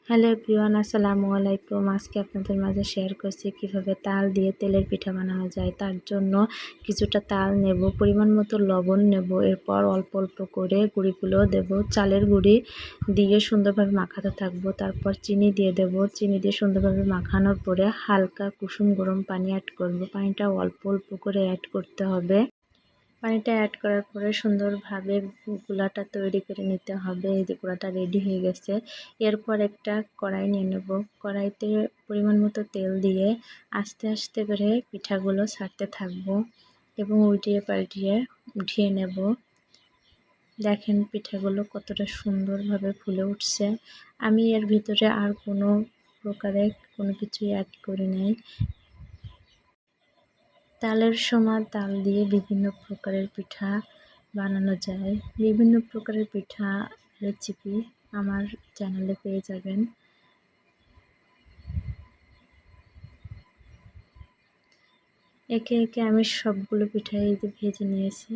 Hello everyone, আসসালামু আলাইকুম। আজকে আপনাদের মাঝে শেয়ার করছি কিভাবে তাল দিয়ে তেলের পিঠা বানানো যায়। তার জন্য কিছুটা তাল নেব, পরিমাণ মতো লবণ নেব, এরপর অল্প অল্প করে গুঁড়িগুলো দেব। চালের গুঁড়ি দিয়ে সুন্দরভাবে মাখাতে থাকবো। তারপর চিনি দিয়ে দেব। চিনি দিয়ে সুন্দরভাবে মাখানোর পরে হালকা কুসুম গরম পানি অ্যাড করব। পানিটা অল্প অল্প করে অ্যাড করতে হবে। পানিটা অ্যাড করার পরে সুন্দরভাবে গুলাটা তৈরি করে নিতে হবে। এই যে গুলাটা রেডি হয়ে গেছে। এরপর একটা কড়াই নিয়ে নেব। কড়াইতে পরিমাণ মতো তেল দিয়ে আস্তে আস্তে করে পিঠাগুলো ছাড়তে থাকবো এবং উল্টিয়ে পাল্টিয়ে উঠিয়ে নেব। দেখেন পিঠাগুলো কতটা সুন্দরভাবে ফুলে উঠছে। আমি এর ভিতরে আর কোনো প্রকারে কোনো কিছুই অ্যাড করি নাই। তালের সময় তাল দিয়ে বিভিন্ন প্রকারের পিঠা বানানো যায়। বিভিন্ন প্রকারের পিঠা রেসিপি আমার চ্যানেলে পেয়ে যাবেন। একে একে আমি সবগুলো পিঠাই ভেজে নিয়েছি।